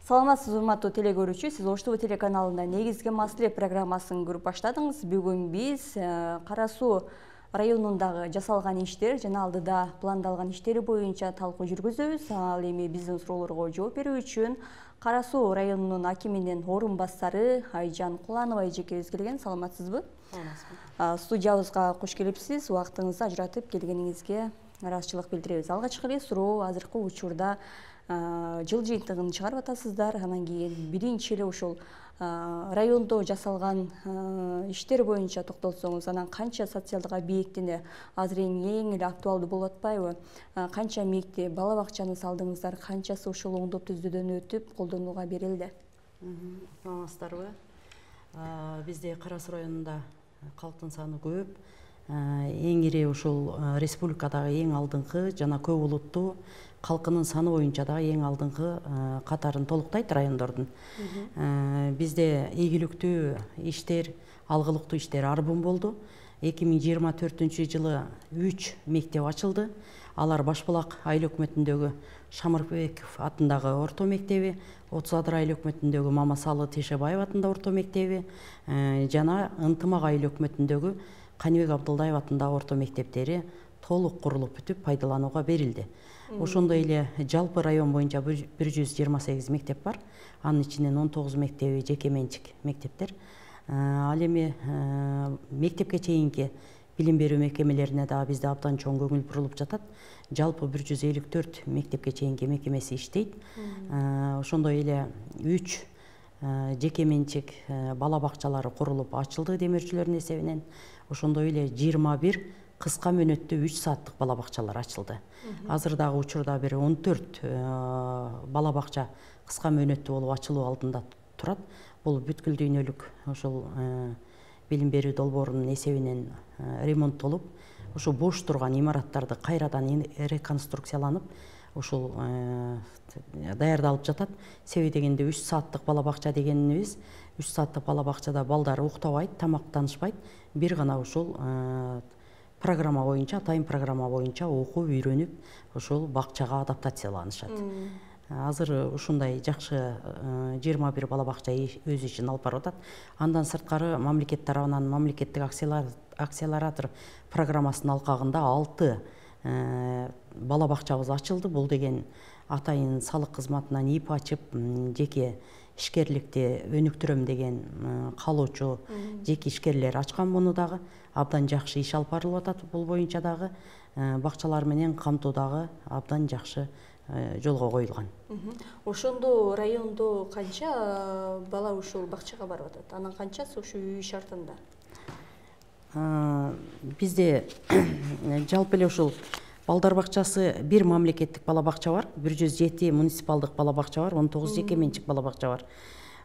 Саламатсыз, урматтуу теле көрүүчү. Сиз Ош ТВ телеканалында негизги маселе программасын көрүп баштадыңыз. Бүгүн биз Кара Суу районундагы жасалган иштер жана алдыда пландалган иштери боюнча талкуу жүргүзөбүз. Ал эми биздин суроолорго жооп берүү үчүн Кара Суу районунун акиминин орун басары Айжан Куланова эжекебиз келген. Саламатсызбы? Студиябызга кош келипсиз. Убактыңызды ажыратып келгениңизге ыраазычылык билдиребиз. Алгачкы эле суроо, азыркы учурда жыл жыйынтыгын чыгарып атасыздар. Анан кийин биринчи эле ушул райондо жасалган иштер боюнча токтолсоңуз, анан канча социалдык объектине азыр эң эле актуалдуу болуп атпайбы? Канча мектеп, бала бакчаны салдыңыздар, канчасы ушул оңдоп түздөөдөн өтүп колдонууга берилди? Саламатсыздарбы? Бизде Кара Суу районунда калктын саны көп. Эң ири ушул республикадагы эң алдыңкы жана көп улуттуу калкынын саны боюнча дагы эң алдыңкы катарын толуктайт райондордун. Бизде ийгиликтүү иштер, алгылыктуу иштер арбын болду. 2024 жылы 3 мектеп ачылды. Алар Башбулак айыл өкмөтүндөгү Шамырбеков атындагы орто мектеби, 30 Адыр айыл өкмөтүндөгү Мамасалы Тешебаев атындагы орто мектеби жана Ынтымак айыл өкмөтүндөгү Каныбек Абдылдаев атындагы орто мектептери толук курулуп бүтүп пайдаланууга берилди. Ошондой эле жалпы район боюнча 128 мектеп бар. Анын ичинен 19 мектеби жеке менчик мектептер. Ал эми мектепке чейинки билим берүү мекемелерине дагы бизде абдан чоң көңүл бурулуп жатат. Жалпы 154 мектепке чейинки мекемеси иштейт. Ошондой эле 3 жеке менчик бала бакчалары курулуп ачылды демөөрчүлөрдүн эсебинен. Ошондой эле 21 кыска мөөнөттүү 3 сааттык бала бакчалар ачылды. Азыр дагы учурда бир 14 бала бакча кыска мөөнөттүү болуп ачылуу алдында турат. Бул бүткүл дүйнөлүк ошол билим берүү долбоорунун эсебинен ремонттолуп, ошо бош турган имараттарды кайрадан реконструкцияланып, ушул даярдалып жатат. Себеби дегенде 3 сааттык бала бакча дегенибиз, 3 сааттык бала бакчада балдар уктабайт, тамактанышпайт. Бир гана ушул программа боюнча, атайын программа боюнча окуп, үйрөнүп, ошол бакчага адаптацияланышат. Азыр ушундай жакшы 21 бала бакча өз ишин алып барып атат. Андан сырткары мамлекет тарабынан мамлекеттик акселератор программасынын алкагында 6 бала бакчабыз ачылды. Бул деген атайын салык кызматынан ИП ачып, жеке ишкерликти өнүктүрөм деген каалоочу жеке ишкерлер ачкан. Муну дагы абдан жакшы иш алып барылып атат. Бул боюнча дагы бакчалар менен камтуу дагы абдан жакшы жолго коюлган. Ошондо райондо канча бала ушул бакчага барып атат? Анан канчасы ушу үй шартында? Бизде жалпы эле ушул балдар бакчасы бир мамлекеттик бала бакча бар, 107 муниципалдык бала бакча бар, 19 жеке менчик бала бакча бар.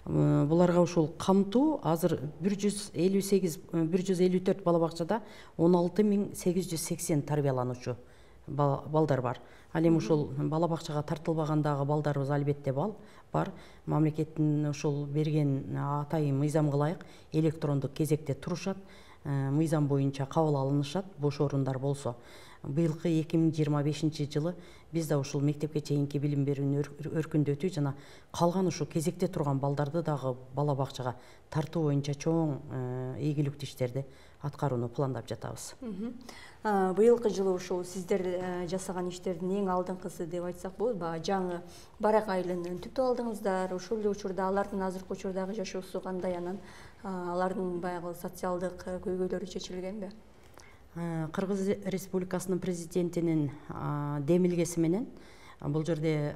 Буларга ушул камтуу азыр 154 бала бакчада 16880 тарбиялануучу балдар бар. Ал эми ушул бала бакчага тартылбагандагы балдарыбыз албетте бар. Мамлекеттин ушул берген атайын мыйзамга ылайык электрондук кезекте турушат. Мыйзам боюнча кабыл алынышат, бош орундар болсо. Быйылкы 2025 жылы бизде ушул мектепке чейинки билим берүүнү өркүндөтүү жана калган ушул кезекте турган балдарды дагы бала бакчага тартуу боюнча чоң ийгиликтүү иштерди аткарууну пландап жатабыз. Быйылкы жылы ушул сиздер жасаган иштердин эң алдыңкысы деп айтсак болот. Жаңы Барак айылын түптөп алдыңыздар. Ошол эле учурда алардын азыркы учурдагы жашоосу кандай, анан алардын баягы социалдык көйгөйлөрү чечилгенби? Кыргыз Республикасынын президентинин демилгеси менен бул жерде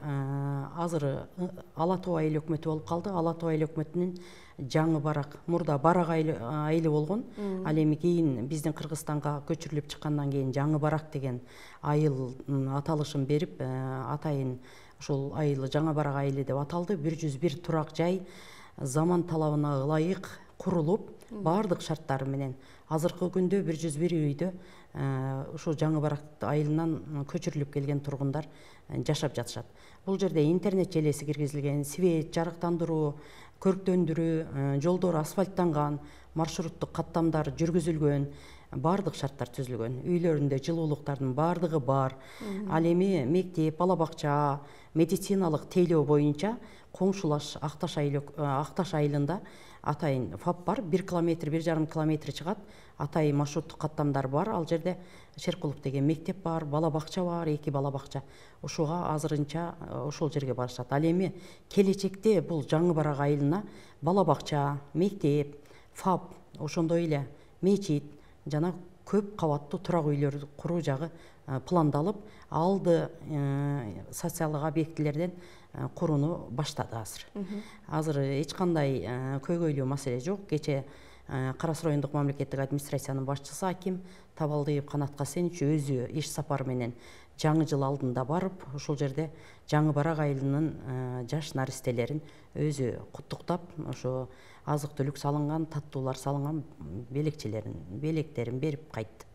азыр Ала Тоо айыл өкмөтү болуп калды. Ала Тоо айыл өкмөтүнүн жаңы Барак, мурда Барак айылы болгон. Ал эми кийин биздин Кыргызстанга көчүрүлүп чыккандан кийин жаңы Барак деген айыл аталышын берип, атайын ушул айыл жаңы Барак айылы деп аталды. 101 турак жай заман талабына ылайык курулуп, баардык шарттары менен азыркы күндө 101 үйдө ушул жаңы Барак айылынан көчүрүлүп келген тургундар жашап жатышат. Бул жерде интернет желеси киргизилген, свет, жарыктандыруу, көрктөндүрүү, жолдор асфальттанган, маршруттук каттамдар жүргүзүлгөн, бардык шарттар түзүлгөн. Үйлөрүндө жылуулуктардын бардыгы бар. Ал эми мектеп, бала бакча, медициналык тейлөө боюнча коңшулаш Акташ айылында атайын ФАП бар. 1 километр, 1,5 километр чыгат. Атайын маршруттук каттамдар бар. Ал жерде Шеркулук деген мектеп бар, бала бакча бар, 2 бала бакча. Ошуга азырынча ошол жерге барышат. Ал эми келечекте бул Жаңы Барак айылына бала бакча, мектеп, ФАП, ошондой эле мечит жана көп кабаттуу турак үйлөр куруу жагы пландалып, алды социалдык объектилерден курууну баштады азыр. Азыр эч кандай көйгөйлүү маселе жок. Кече Кара Суу райондук мамлекеттик администрациянын башчысы Аким Табалдыев Канат Касенович өзү иш сапары менен жаңы жыл алдында барып, ошол жерде Жаңы Барак айылынын жаш наристелерин өзү куттуктап, ошо азык түлүк салынган, таттуулар салынган белектерин берип кайтты.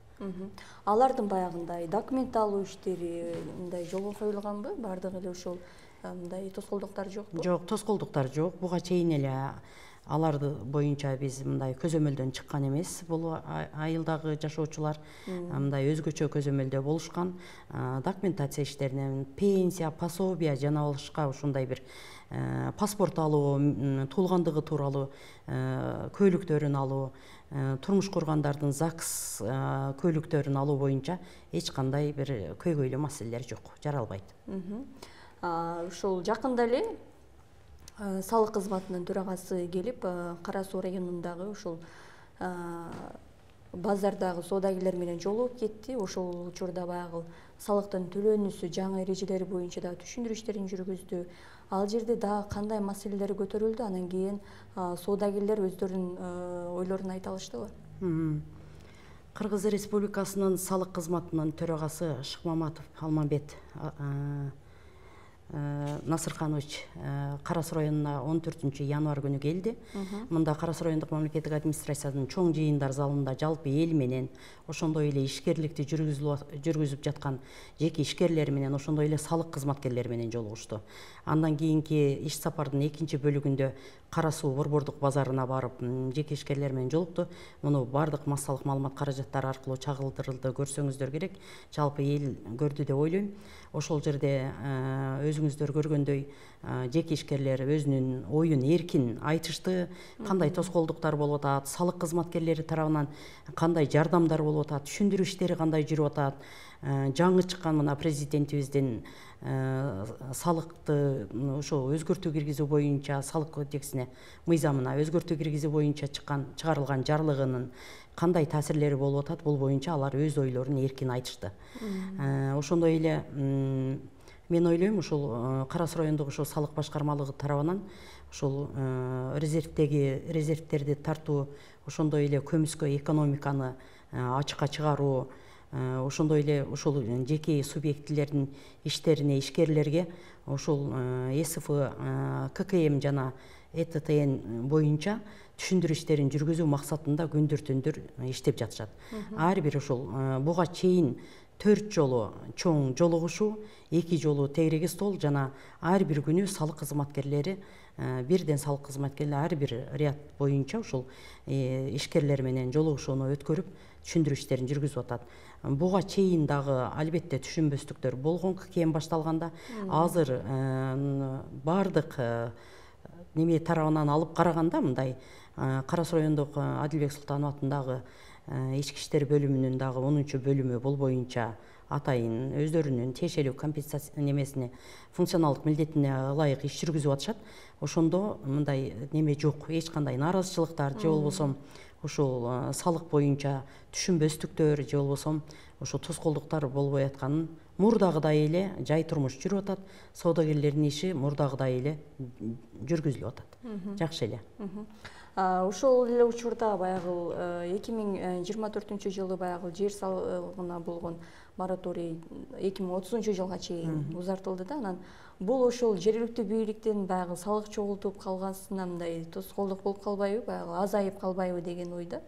Алардын баягындай документ алуу иштери мындай жолго коюлганбы? Бардыгы эле ошол мындай тоскоолдуктар жокпу? Жок, тоскоолдуктар жок. Буга чейин эле аларды боюнча биз мындай көзөмөлдөн чыккан эмес. Бул айылдагы жашоочулар мындай өзгөчө көзөмөлдө болушкан. Документация иштеринен пенсия, пособие жана башка ушундай бир паспорт алуу, туулгандыгы тууралуу көйлүктөрүн алуу, турмуш кургандардын ЗАГС көйлүктөрүн алуу боюнча эч кандай бир көйгөйлүү маселелер жок, жаралбайт. Ушул жакында эле салык кызматынын төрагасы келип, Кара Суу районундагы ушул базардагы соодагерлер менен жолугуп кетти. Ошол учурда баягы салыктын төлөнүүсү жаңы эрежелери боюнча да түшүндүрүү иштерин жүргүздү. Ал жерде дагы кандай маселелер көтөрүлдү? Анан кийин соодагерлер өздөрүнүн ойлорун айта алыштыбы? Кыргыз Республикасынын салык кызматынын төрагасы Шыкмаматов Алмамбет Насырканович Кара Суу районуна 14 январь күнү келди. Мында Кара Суу райондук мамлекеттик администрациянын чоң жыйындар залында жалпы эл менен, ошондой эле ишкерликти жүргүзүп жаткан жеке ишкерлер менен, ошондой эле салык кызматкерлери менен жолугушту. Андан кийинки иш сапардын экинчи бөлүгүндө Кара Суу борбордук базарына барып, жеке ишкерлер менен жолукту. Муну бардык массалык маалымат каражаттары аркылуу чагылдырылды, көрсөңүздөр керек. Жалпы эл көрдү деп ойлойм. Ошол жерде өзүңүздөр көргөндөй жеке ишкерлер өзүнүн оюн эркин айтышты, кандай тоскоолдуктар болуп атат, салык кызматкерлери тарабынан кандай жардамдар болуп атат, түшүндүрүү иштери кандай жүрүп атат. Жаңы чыккан мына президентибиздин салыкты ошо өзгөртүү киргизүү боюнча, салык кодексине, мыйзамына өзгөртүү киргизүү боюнча чыгарылган жарлыгынын кандай таасирлери болуп атат, бул боюнча алар өз ойлорун эркин айтышты. Ошондой эле мен ойлойм, ушул Кара Суу райондук ошол салык башкармалыгы тарабынан ушул резервтерди тартуу, ошондой эле көмүскө экономиканы ачыкка чыгаруу, ошондой эле ушул жеке субъектилердин иштерине, ишкерлерге ушул СФ, ККМ жана ЭТТН боюнча түшүндүрүү иштерин жүргүзүү максатында күндүр түндүр иштеп жатышат. Ар бир ушул буга чейин 4 жолу чоң жолугушуу, 2 жолу тегереги стол жана ар бир күнү салык кызматкерлери, бирден салык кызматкерлери ар бир ряд боюнча ушул ишкерлер менен жолугушууну өткөрүп, түшүндүрүү иштерин жүргүзүп атат. Буга чейин дагы албетте түшүнбөстүктөр болгон, ККМ башталганда. Азыр бардык неме тарабынан алып караганда, мындай Кара Суу райондук Адилбек Султанов атындагы ички иштер бөлүмүнүн дагы 10 бөлүмү бул боюнча атайын өздөрүнүн тиешелүү компенсация немесине, функционалдык милдетине ылайык иш жүргүзүп атышат. Ошондо мындай неме жок, эч кандай нааразычылыктар же болбосо ушул салык боюнча түшүнбөстүктөр же болбосо ошо тоскоолдуктар болбой атканын мурдагыдай эле жай турмуш жүрүп атат. Соодагерлердин иши мурдагыдай эле жүргүзүлүп атат. Жакшы эле. Ошол эле учурда баягы 2024 жылы баягы жер салыгына болгон мораторий 2030 жылга чейин узартылды да. Анан бул ошол жергиликтүү бийликтин баягы салык чогултуп калгансына мындай тоскоолдук болуп калбайбы, баягы азайып калбайбы деген ойда?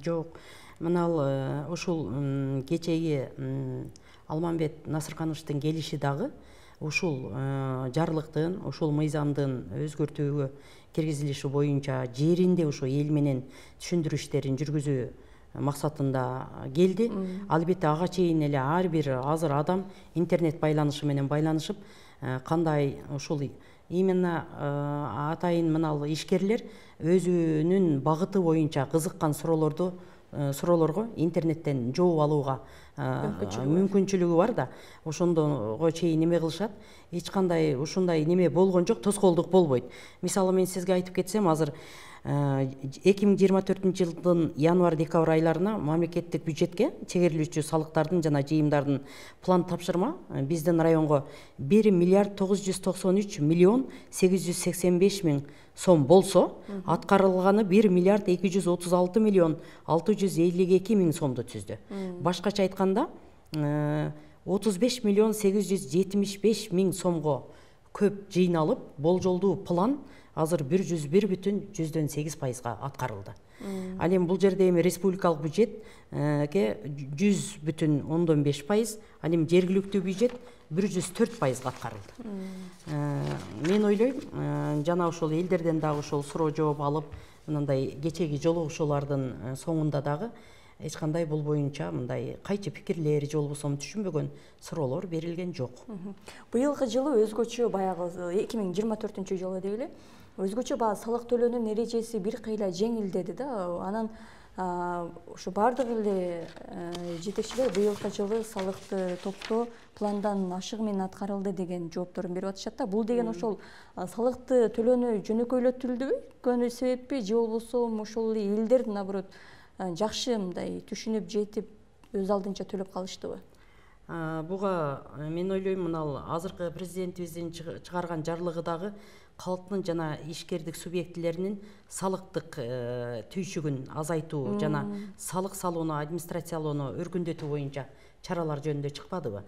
Жок. Мына ушул кечеги Алмамбет Насыркановичтин келиши дагы ушул жарлыктын, ушул мыйзамдын өзгөртүүгө киргизилиши боюнча жеринде ошо эл менен түшүндүрүү иштерин жүргүзүү максатында келди. Албетте ага чейин эле ар бир азыр адам интернет байланышы менен байланышып, кандай ушул именно атайын мынал ишкерлер өзүнүн багыты боюнча кызыккан суроолорго интернеттен жооп алууга мүмкүнчүлүгү бар да, ошондого чейин эме кылышат. Эч кандай ушундай неме болгон жок, тоскоолдук болбойт. Мисалы мен сизге айтып кетсем, азыр 2024-жылдын январь-декабрь айларына мамлекеттик бюджетке чегерилүүчү салыктардын жана жыйымдардын план тапшырма биздин районго 1 миллиард 993 миллион 885 миң сом болсо, аткарылганы 1 миллиард 236 миллион 652 миң сомду түздү. Башкача айтканда 35 миллион 875 миң сомго көп жыйналып, болжолдуу план азыр 101,8% аткарылды. Ал эми бул жерде эми республикалык бюджетке 100,5%, ал эми жергиликтүү бюджет 104% аткарылды. Мен ойлойм, жана ошол элдерден дагы ошол суроо жооп алып, мындай кечеги жолугушуулардын соңунда дагы эч кандай бул боюнча мындай кайчы пикирлер же болбосо түшүнбөгөн суроолор берилген жок. Быйылкы жылы өзгөчө, баягы 2024-жылы дейле, өзгөчө баягы салык төлөөнүн эрежеси бир кыйла жеңилдеди да. Анан ушу бардык эле жетекчилер быйылкы жылы салыкты топтоо пландан ашыгы менен аткарылды деген жоопторун берип атышат да. Бул деген ошол салыкты төлөөнү жөнөкөйлөтүлдүбү көңүл себеппи, же болбосо ошол элдер наоборот жакшы мындай түшүнүп жетип өз алдынча төлөп калыштыбы? Буга мен ойлойм, мынал азыркы президентибиздин чыгарган жарлыгы дагы калктын жана ишкердик субъектилеринин салыктык түйшүгүн азайтуу жана салык салууну администрациялоону өркүндөтүү боюнча чаралар жөнүндө чыкпадыбы?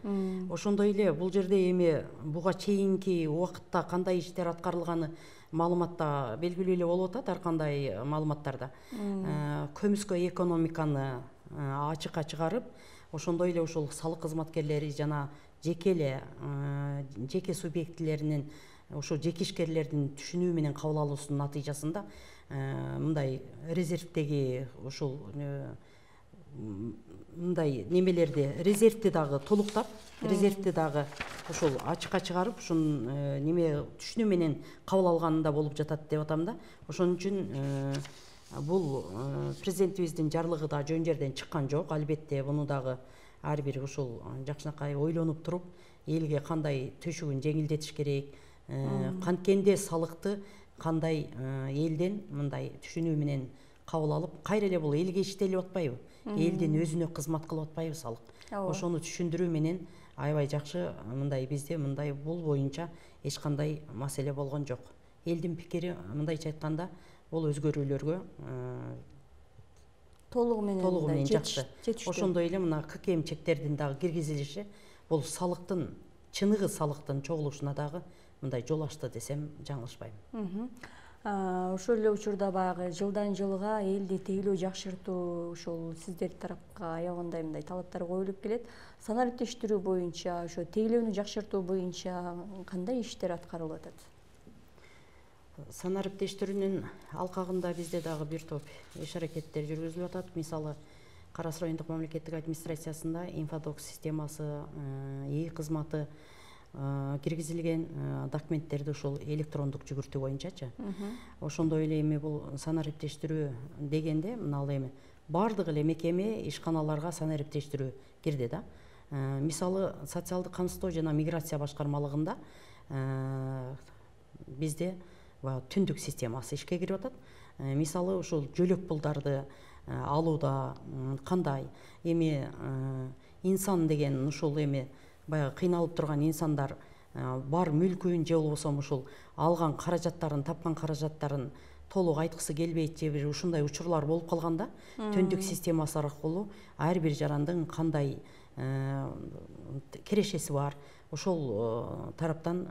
Ошондой эле бул жерде эми буга чейинки убакытта кандай иштер аткарылганы маалыматта белгилүү эле болуп атат, ар кандай маалыматтарда. Көмүскө экономиканы ачыкка чыгарып, ошондой эле ушул салык кызматкерлери жана жеке субъектилеринин, ошо жеке ишкерлердин түшүнүү менен кабыл алуусунун натыйжасында мындай резервдеги ушул мындай немелерди, резервди дагы толуктап, резервди дагы ошол ачыкка чыгарып, ушун неме түшүнүү менен кабыл алганында болуп жатат деп атам да. Ошон үчүн бул президентибиздин жарлыгы да жөн жерден чыккан жок. Албетте муну дагы ар бир ушул жакшынакай ойлонуп туруп, элге кандай төшүгүн жеңилдетиш керек, канткенде салыкты кандай элден мындай түшүнүү менен кабыл алып, кайра эле бул элге иштелип атпайбы? Элдин өзүнө кызмат кылып атпайбы салык? Ошону түшүндүрүү менен аябай жакшы мындай бизде мындай бул боюнча эч кандай маселе болгон жок. Элдин пикири мындайча айтканда бул өзгөрүүлөргө толугу менен жакшы. Ошондой эле мына ККМ чектердин дагы киргизилиши бул салыктын, чыныгы салыктын чогулушуна дагы мындай жол ачты десем жаңылышпайм. Ошол эле учурда баягы жылдан жылга элди тейлөө жакшыртуу ошол сиздер тарапка аягында мындай талаптар коюлуп келет. Санариптештирүү боюнча, ошо тейлөөнү жакшыртуу боюнча кандай иштер аткарылып атат? Санариптештирүүнүн алкагында бизде дагы бир топ иш аракеттер жүргүзүлүп атат. Мисалы, Кара Суу райондук мамлекеттик администрациясында инфодок системасы, кызматы киргизилген, документтерди ушул электрондук жүгүртүү боюнчачы. Ошондой эле эми бул санариптештирүү дегенде, мына эми бардык эле мекеме, ишканаларга санариптештирүү кирди да. Мисалы, социалдык камсыздоо жана миграция башкармалыгында бизде түндүк системасы ишке кирип атат. Мисалы, ушул жөлөк пулдарды алууда кандай эми инсан деген ушул эми баягы кыйналып турган инсандар бар мүлкүн же болбосо ушул алган каражаттарын, тапкан каражаттарын толук айткысы келбейт, же бир ушундай учурлар болуп калганда, түндүк системасы аркылуу ар бир жарандын кандай керешеси бар, ошол тараптан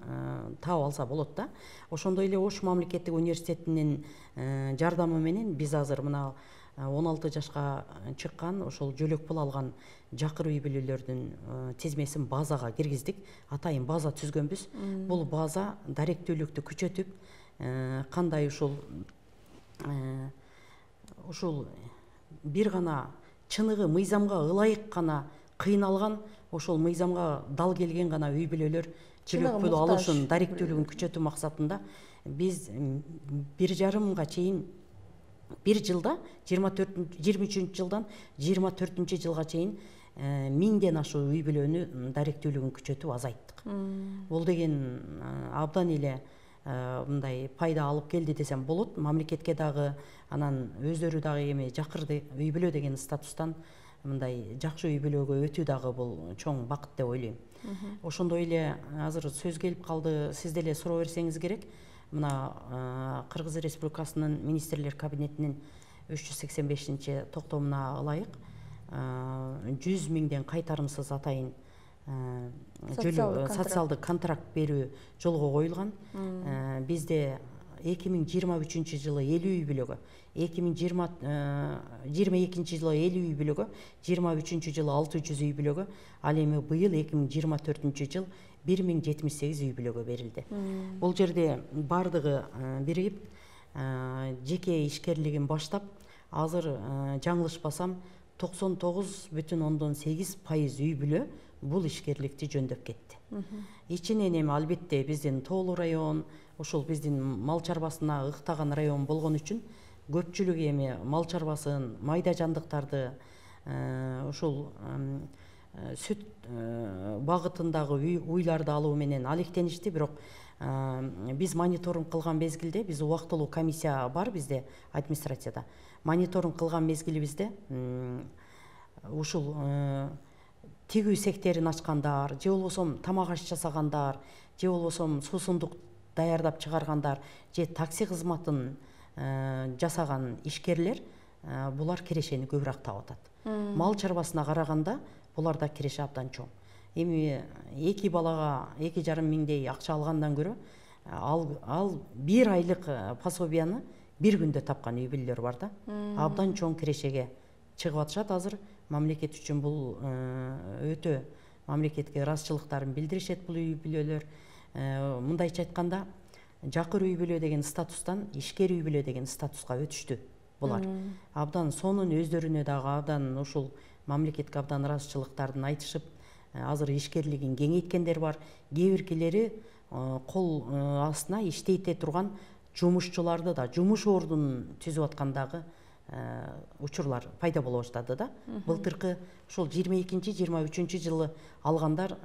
таап алса болот да. Ошондой эле Ош мамлекеттик университетинин жардамы менен биз азыр мына 16 жашка чыккан ошол жөлөк пул алган жакыр үй бүлөлөрдүн тизмесин базага киргиздик. Атайын база түзгөнбүз. Бул база даректүүлүктү күчөтүп, кандай ушул бир гана чыныгы мыйзамга ылайык гана кыйналган, ошол мыйзамга дал келген гана үй бүлөлөр жөлөк пул алышын даректүүлүгүн күчөтүү максатында биз 1,5 чейин bir жылда 23 жылдан 24 жылга чейин 1000ден ашуу үй бүлөнү даректүүлүгүн күчөтүп азайттык. Бул деген абдан эле мындай пайда алып келди десем болот. Мамлекетке дагы, анан өздөрү дагы эми жакырды үй бүлө деген статустан мындай жакшы үй бүлөгө өтүү дагы бул чоң бакыт деп ойлойм. Ошондой эле азыр сөз келип калды, сиз деле суроо берсеңиз керек. Мына Кыргыз Республикасынын министрлер кабинетинин 385 токтомуна ылайык 100 миңден кайтарымсыз атайын социалдык контракт берүү жолго коюлган. Бизде 2023 жылы 50 үй бүлөгө, 2022 жылы 50 үй бүлөгө, 23 жылы 600 үй бүлөгө, ал эми быйыл 2024 жыл 1078 үй бүлөгө берилди. Бул жерде бардыгы биригип, жеке ишкерлигин баштап, азыр жаңылышпасам 99,8% үй бүлө бул ишкерликти жөндөп кетти. Ичинен эми албетте биздин Тоолуу район, ошол биздин мал чарбасына ыктаган район болгон үчүн көпчүлүгү эми мал чарбасын, майда жандыктарды, ошол сүт багытындагы уйларды алуу менен алектеништи. Бирок биз мониторинг кылган мезгилде, биз убактылуу комиссия бар бизде администрацияда. Мониторинг кылган мезгилибизде ушул тигүү сектерин ачкандар, же болбосо тамак аш жасагандар, же болбосо суусундук даярдап чыгаргандар, же такси кызматын жасаган ишкерлер, булар кирешени көбүрөөк таап атат. Мал чарбасына караганда буларда киреше абдан чоң. Эми 2 балага 2,5 миңдей акча алгандан көрө, ал 1 айлык пособияны bir күндө тапкан үй бүлөлөр бар да. Абдан чоң кирешеге чыгып атышат азыр. Мамлекет үчүн бул өтө мамлекетке ыраазычылыктарын билдиришет бул үй бүлөлөр. Мындайча айтканда, жакыр үй бүлө деген статустан ишкер үй бүлө деген статуска өтүштү булар. Абдан сонун өздөрүнө дагы абдан ушул мамлекетке абдан ыраазычылыктарын айтышып, азыр ишкерлигин кеңейткендер бар. Кээ биркилери кол астына иштейте турган жумушчуларды да жумуш ордун түзүп аткандагы учурлар пайда боло баштады да. Былтыркы ошол 22-23 жылы алгандар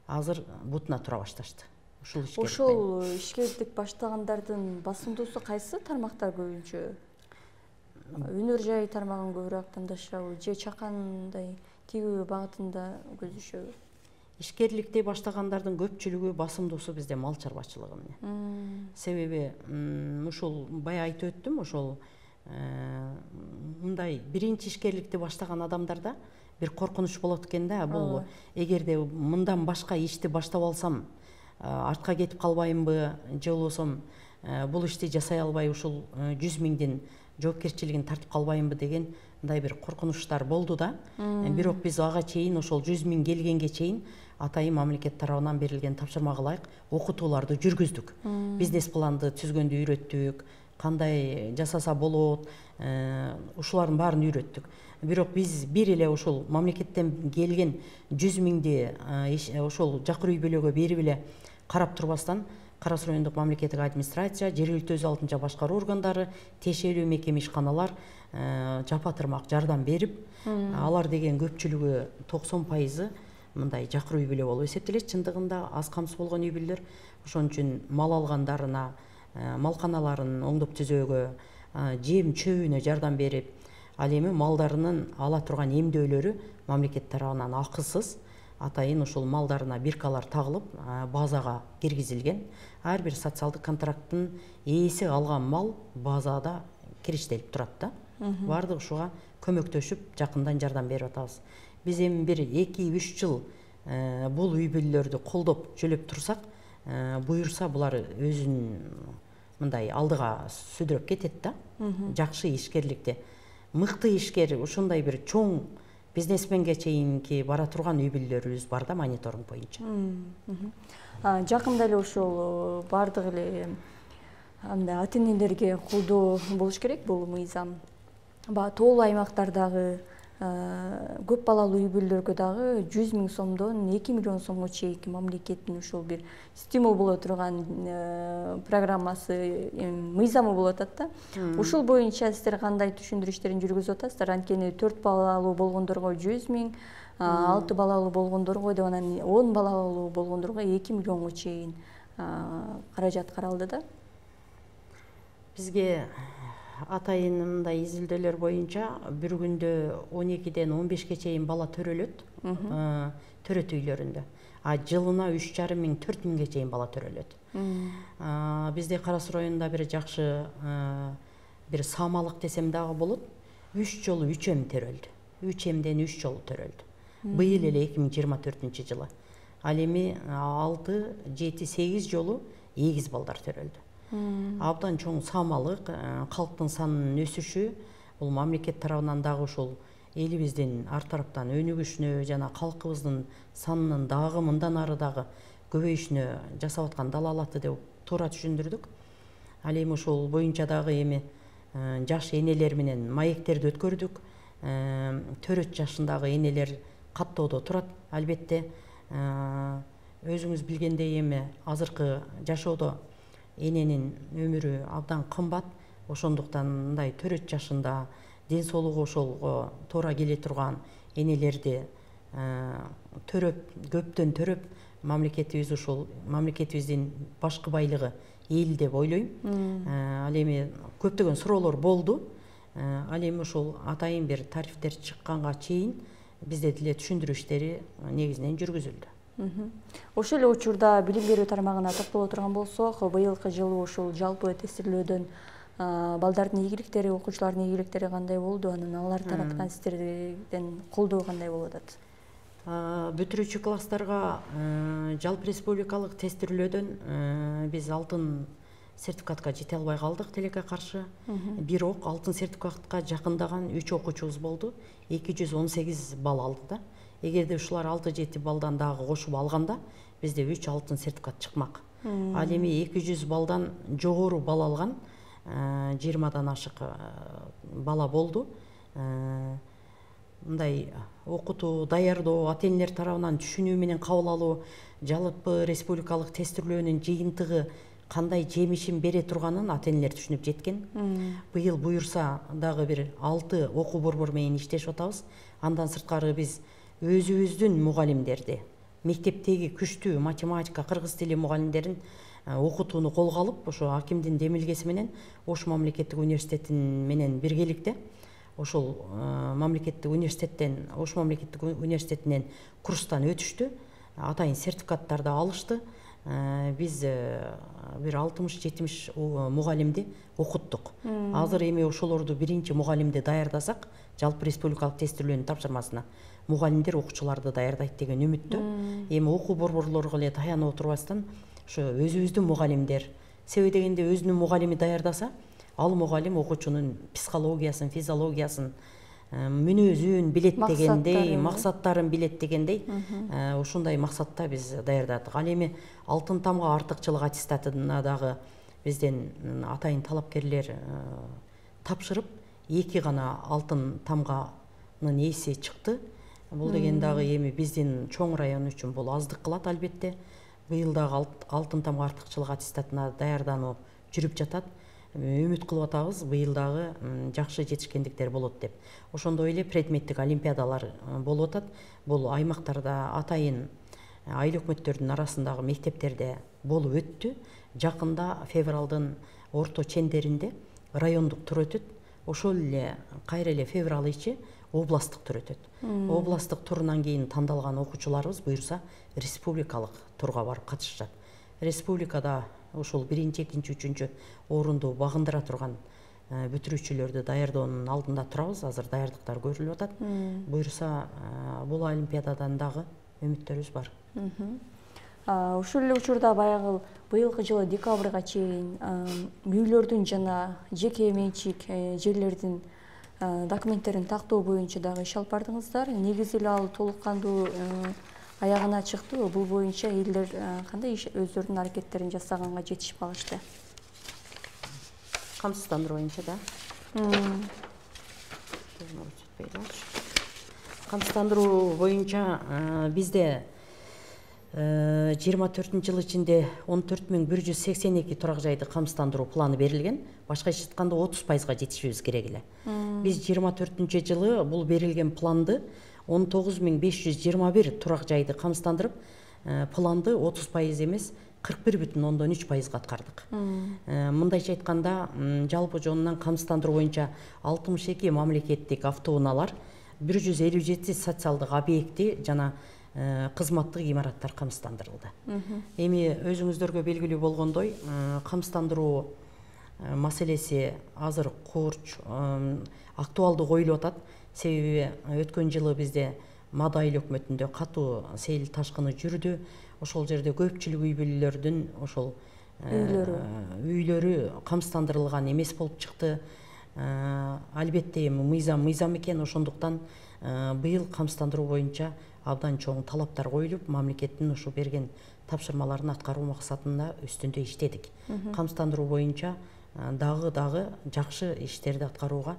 азыр бутуна тура башташты. Ошол ишкерлик баштагандардын басымдуусу кайсы тармактар көбүнчө? Өнөр жай тармагын көбүрөөк тандашабы, же чакандай тигүү багытында көздөшөбү? Ишкерликти баштагандардын көпчүлүгү басымдуусу бизде мал чарбачылыгы менен. Себеби ушул бая айтып өттүм, ошол мындай биринчи ишкерликти баштаган адамдарда бир коркунуч болот экен да. Бул эгерде мындан башка ишти баштап алсам, артка кетип калбаймбы, же болбосо бул ишти жасай албай ушул 100 миңдин жоопкерчилигин тартып калбаймбы деген мындай бир коркунучтар болду да. Бирок биз ага чейин ошол 100 миң келгенге чейин атайын мамлекет тарабынан берилген тапшырмага ылайык окутууларды жүргүздүк. Бизнес планды түзгөндү үйрөттүк, кандай жасаса болот, ушулардын баарын үйрөттүк. Бирок биз бир эле ушул мамлекеттен келген 100 миңди ошол жакыр үй бүлөгө берип эле карап турбастан, Кара Суу райондук мамлекеттик администрация, жергиликтүү өз алдынча башкаруу органдары, тиешелүү мекеме ишканалар жапа-тырмак жардам берип, алар деген көпчүлүгү 90% мындай жакыр үй бүлө болуп эсептелет. Чындыгында аз камсыз болгон үй бүлөлөр, ошон үчүн мал алгандарына, малканаларын оңдоп түзөөгө, жем чөбүнө жардам берип, ал эми малдарынын ала турган эмдөөлөрү мамлекет тарабынан акысыз атайын ошол малдарына биркалар тагылып, базага киргизилген. Ар бир социалдык контракттын ээси алган мал базада кириштелип турат да. Бардык ушуга көмөктөшүп, жакындан жардам берип атабыз. Биз эми бир 2-3 жыл бул үй бүлөлөрдү колдоп жөлөп турсак, буюрса булар өзүн мындай алдыга сүдүрөп кетет да. Жакшы ишкерликти. мыкты ишкер, ушундай бир чоң бизнесменге чейинки бара турган үй бүлөлөрүбүз бар да мониторинг боюнча. Жакында эле ошол бардык эле анда ата энелерге колдоо болуш керек бул мыйзам. Баягы тоолуу аймактардагы көп балалуу үй бүлөлөргө дагы 100 000 сомдон 2 миллион сомго чейинки мамлекеттин ушул бир стимул боло турган программасы, мыйзамы болуп атат да. Ушул боюнча сиздер кандай түшүндүрүү иштерин жүргүзүп атасыздар? Анткени 4 балалуу болгондорго 100 000, 6 балалуу болгондорго деп анан 10 балалуу болгондорго 2 миллионго чейин каражат каралды да. Бизге атайынымдай изилдөөлөр боюнча бир күндө 12-ден 15-ке чейин бала төрөлөт, төрөт үйлөрүндө. Жылына 3,5 миң 4 миңге чейин бала төрөлөт. Бизде Кара Суу районунда бир жакшы бир самалык десем дагы болот. 3 жолу 3 эм төрөлдү. 3 эмден 3 жолу төрөлдү. Быйыл эле 2024 жылы. Ал эми 6, 7, 8 жолу эгиз балдар төрөлдү. Абдан чоң самалык, калктын санынын өсүшү, бул мамлекет тарабынан дагы ушул элибиздин ар тараптан өнүгүшүнө жана калкыбыздын санынын дагы мындан ары дагы көбөйүшүнө жасап аткан далалаты деп туура түшүндүрдүк. Ал эми ушул боюнча дагы эми жаш энелер менен маектерди өткөрдүк. Төрөт жашындагы энелер каттоодо турат, албетте. Өзүңүз билгендей эми азыркы жашоодо эненин өмүрү абдан кымбат. Ошондуктан мындай төрөт жашында ден соолугу ошолго туура келе турган энелерди төрөп, көптөн төрөп, мамлекетибиз ушул мамлекетибиздин башкы байлыгы эл деп ойлойм. Ал эми көптөгөн суроолор болду. Ал эми ушул атайын бир тарифтер чыкканга чейин бизде деле түшүндүрүү иштери негизинен жүргүзүлдү. Ошол эле учурда билим берүү тармагына токтоло турган болсок, быйылкы жылы ушул жалпы тестирлөөдөн балдардын ийгиликтери, окуучулардын ийгиликтери кандай болду? Анан алар тараптан сиздерден колдоо кандай болуп атат? Бүтүрүүчү класстарга жалпы республикалык тестирлөөдөн биз алтын сертификатка жете албай калдык тилекке каршы. Бирок алтын сертификатка жакындаган 3 окуучубуз болду. 218 балл алды да. Эгерде ушулар 6-7 балдан дагы кошуп алганда, бизде 3 алтын сертификат чыкмак. Ал эми 200 балдан жогору балл алган 20-дан ашык бала болду. Мындай окутуу, даярдоо, ата энелер тарабынан түшүнүү менен кабыл алуу, жалпы республикалык тестирлөөнүн жыйынтыгы кандай жемишин бере турганын ата энелер түшүнүп жеткен. Быйыл буюрса дагы бир 6 окуу борбор менен иштешип атабыз. Андан сырткары биз өзүбүздүн мугалимдерди, мектептеги күчтүү математика, кыргыз тили мугалимдерин окутууну колго алып, ошо акимдин демилгеси менен Ош мамлекеттик университетин менен биргеликте ошол мамлекеттик университеттен, Ош мамлекеттик университетинен курстан өтүштү, атайын сертификаттарды алышты. Биз бир 60-70 мугалимди окуттук. Азыр эми ошолорду биринчи мугалимди даярдасак, жалпы республикалык тестирлөөнүн тапшырмасына мугалимдер окуучуларды даярдайт деген үмүттө. Эми окуу борборлорго эле таянып отурбастан ошо өзүбүздүн мугалимдер, себеби дегенде өзүнүн мугалими даярдаса, ал мугалим окуучунун психологиясын, физиологиясын, мүнөзүн билет дегендей, максаттарын билет дегендей, ушундай максатта биз даярдадык. Ал эми алтын тамга артыкчылык аттестатына дагы бизден атайын талапкерлер тапшырып, 2 гана алтын тамганын ээси чыкты. Бул деген дагы эми биздин чоң район үчүн бул аздык кылат, албетте. Быйыл дагы алтын тамга артыкчылык аттестатына даярдануу жүрүп жатат. Үмүт кылып атабыз, быйыл дагы жакшы жетишкендиктер болот деп. Ошондой эле предметтик олимпиадалар болуп атат. Бул аймактарда атайын айыл өкмөттөрдүн арасындагы мектептерде болуп өттү. Жакында февралдын орто чендеринде райондук тур өтөт. Ошол эле кайра эле февраль ичи областтык тур өтөт. Областтык турунан кийин тандалган окуучуларыбыз буюрса республикалык турга барып катышышат. Республикада ошол 1-2, 3 орунду багындыра турган бүтүрүүчүлөрдү даярдоонун алдында турабыз. Азыр даярдыктар көрүлүп атат. Буюрса бул олимпиададан дагы үмүттөрүбүз бар. Ушул эле учурда баягы быйылкы жылы декабрга чейин үйлөрдүн жана жеке менчик жерлердин документтерин тактоо боюнча дагы иш алып бардыңыздар. Негизи эле ал толук кандуу аягына чыкты. Бул боюнча элдер кандай өздөрүнүн аракеттерин жасаганга жетишип алышты? Камсыздандыруу боюнча да. Камсыздандыруу боюнча бизде 24-жылы ичинде 14.182 турак жайды камсыздандыруу планы берилген. Башкача айтканда 30%га жетишибиз керек эле. Биз 24-жылы бул берилген планды 19.521 турак жайды камсыздандырып, планды 30% эмес 41,3%га аткардык. Мындайча айтканда, жалпы жонунан камсыздандыруу боюнча 62 мамлекеттик автоунаалар, 157 социалдык объекти жана кызматтык имараттар камсыздандырылды. Эми өзүңүздөргө белгилүү болгондой, камсыздандыруу маселеси азыр курч, актуалдуу коюлуп атат. Себеби өткөн жылы бизде Мада айыл өкмөтүндө катуу сел ташкыны жүрдү. Ошол жерде көпчүлүк үй бүлөлөрдүн ошол үйлөрү камсыздандырылган эмес болуп чыкты. Албетте эми мыйзам экен, ошондуктан быйыл камсыздандыруу боюнча абдан чоң талаптар коюлуп, мамлекеттин ушу берген тапшырмаларын аткаруу максатында үстүндө иштедик. Камсыздандыруу боюнча дагы жакшы иштерди аткарууга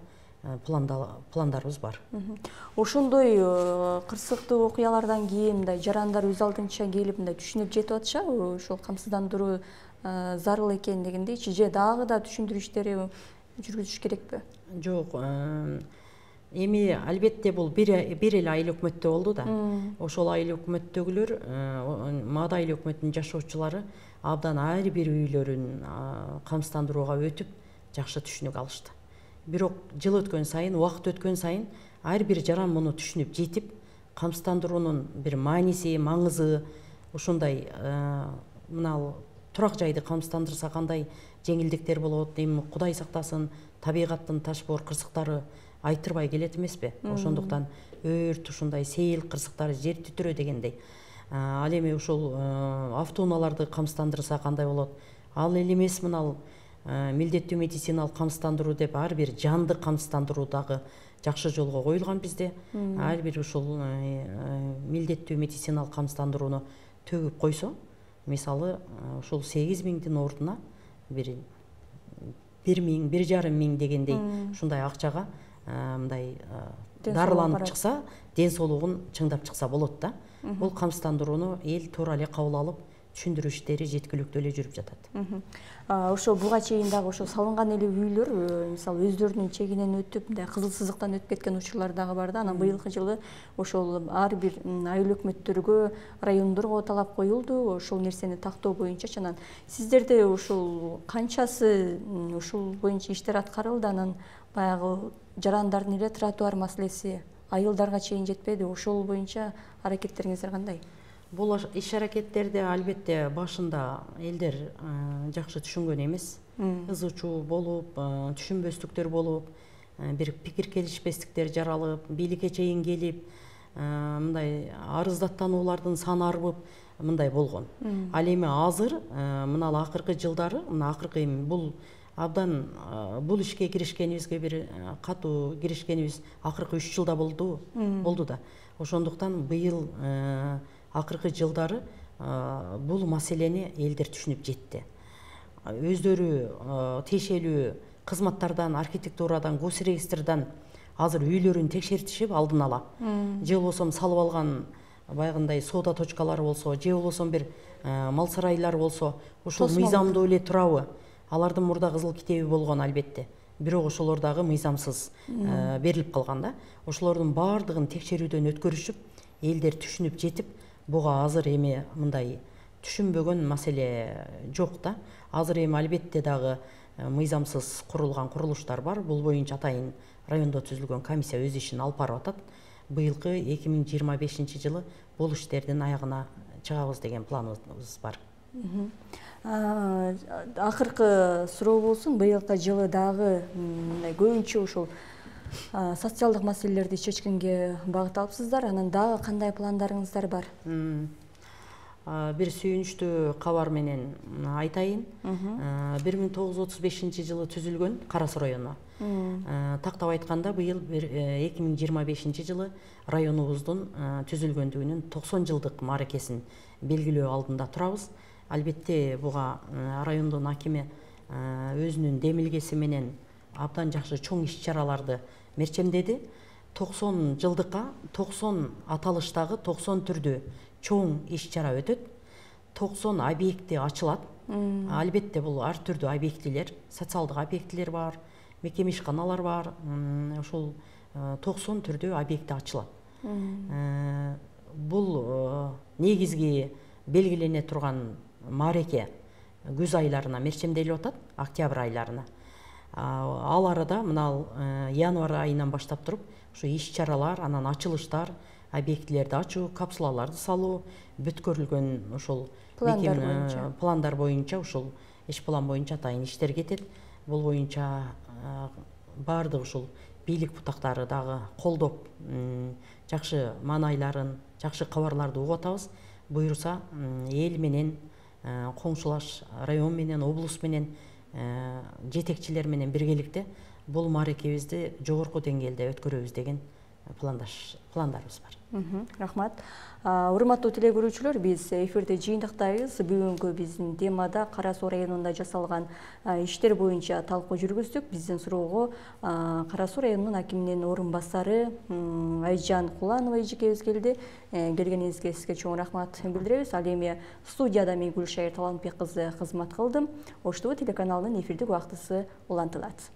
пландарыбыз бар. Ошондой кырсыктуу окуялардан кийин мындай жарандар өз алдынча келип мындай түшүнүп жетип атышабы, ошол камсыздандыруу зарыл экендигиничи, же дагы да түшүндүрүү иштери жүргүзүш керекпи? Жок, эми албетте бул бир эле айыл өкмөттө болду да. Ошол айыл өкмөттөгүлөр, Мада айыл өкмөтүнүн жашоочулары абдан ар бир үйлөрүн камсыздандырууга өтүп, жакшы түшүнүк алышты. Бирок жыл өткөн сайын, убакыт өткөн сайын ар бир жаран муну түшүнүп жетип, камсыздандыруунун бир мааниси, маңызы, ушундай мына турак жайды камсыздандырса кандай жеңилдиктер болот, эми Кудай сактасын, табигаттын ташбоор кырсыктары айтырбай келет эмеспи? Ошондуктан өрт, ушундай сейил кырсыктары жер титирөө дегендей. Ал эми ушул автоунааларды камсыздандырса кандай болот? Ал эле эмес, мына милдеттүү медициналык камсыздандыруу деп ар бир жанды камсыздандыруу дагы жакшы жолго коюлган бизде. Ар бир ушул милдеттүү медициналык камсыздандырууну төгүп койсо, мисалы ушул 8.000-дин ордуна 1.000, 1,5 миң дегендей ушундай акчага мындай дарыланып чыкса, ден соолугун чыңдап чыкса болот да. Бул камсыздандырууну эл туура эле кабыл алып, түшүндүрүү иштери жеткиликтүү эле жүрүп жатат. Ошо буга чейин дагы ошо салынган эле үйлөр, мисалы өздөрүнүн чегинен өтүп, мындай кызыл сызыктан өтүп кеткен учурлар дагы бар да. Анан быйылкы жылы ошол ар бир айыл өкмөттөргө, райондорго талап коюлду, ошол нерсени тактоо боюнча. Анан сиздерде ушул канчасы ушул боюнча иштер аткарылды? Анан баягы жарандардын эле тротуар маселеси айылдарга чейин жетпеди. Ошол боюнча аракеттериңиздер кандай? Бул иш-аракеттерди албетте башында элдер жакшы түшүнгөн эмес. Ызы чуу болуп, түшүнбөстүктөр болуп, бир пикир келишпестиктер жаралып, бийликке чейин келип, мындай арыздаттануулардын саны арбып, мындай болгон. Ал эми азыр, мына акыркы жылдары, мына акыркы эми бул абдан бул ишке киришкенибизге бир катуу киришкенибиз акыркы 3 жылда болду да. Ошондуктан быйыл акыркы жылдары бул маселени элдер түшүнүп жетти. Өздөрү тиешелүү кызматтардан, архитектурадан, госрегистрдан азыр үйлөрүн текшертишип алдын ала. Же болбосо салып алган баягындай соода точкалары болсо, же болбосо бир мал сарайлар болсо, ушул мыйзамдуу эле турабы? Алардын мурда кызыл китеби болгон албетте. Бирок ошолор дагы мыйзамсыз берилип калган да. Ошолордун баардыгын текшерүүдөн өткөрүшүп, элдер түшүнүп жетип, буга азыр эми мындай түшүнбөгөн маселе жок да. Азыр эми албетте дагы мыйзамсыз курулган курулуштар бар. Бул боюнча атайын райондо түзүлгөн комиссия өз ишин алып барып атат. Быйылкы 2025 жылы бул иштердин аягына чыгабыз деген планыбыз бар. Акыркы суроо болсун, быйылкы жылы дагы көбүнчө ушул социалдык маселелерди чечкенге багыт алыпсыздар. Анан дагы кандай пландарыңыздар бар? бир сүйүнүчтүү кабар менен айтайын. 1935 жылы түзүлгөн Кара Суу району. Тактап айтканда быйыл 2025 жылы районубуздун түзүлгөндүгүнүн 90 жылдык мааракесин белгилөө алдында турабыз. Албетте буга райондун акими өзүнүн демилгеси менен абдан жакшы чоң иш-чараларды мерчемдеди. 90 жылдыкка 90 аталыштагы 90 түрдүү чоң иш-чара өтөт. 90 объекти ачылат. Албетте бул ар түрдүү объектилер, социалдык объектилер бар, мекеме ишканалар бар. Ошол 90 түрдүү объекти ачылат. Бул негизги белгилене турган маареке күз айларына мерчемделип атат, октябрь айларына. Ал арада мына январь айынан баштап туруп ушу иш-чаралар, анан ачылыштар, объектилерди ачуу, капсулаларды салуу бүткөрүлгөн ушул пландар боюнча ушул иш план боюнча атайын иштер кетет. Бул боюнча баардык ушул бийлик бутактары дагы колдоп, жакшы маанайларын, жакшы кабарларды угуп атабыз. Буюрса эл менен, коңшулаш район менен, облус менен, жетекчилер менен биргеликте бул мааракебизди жогорку деңгээлде өткөрөбүз деген пландарыбыз бар. Рахмат. Урматтуу теле көрүүчүлөр, биз эфирде жыйынтыктайбыз. Бүгүнкү биздин темада Кара Суу районунда жасалган иштер боюнча талкуу жүргүздүк. Биздин суроого Кара Суу районунун акиминин орун басары Айжан Куланова эжекебиз келди. Келгениңизге сизге чоң рахмат билдиребиз. Ал эми студияда мен Гүлшайыр Талантбек кызы кызмат кылдым. Ош ТВ телеканалынын эфирдик убактысы улантылат.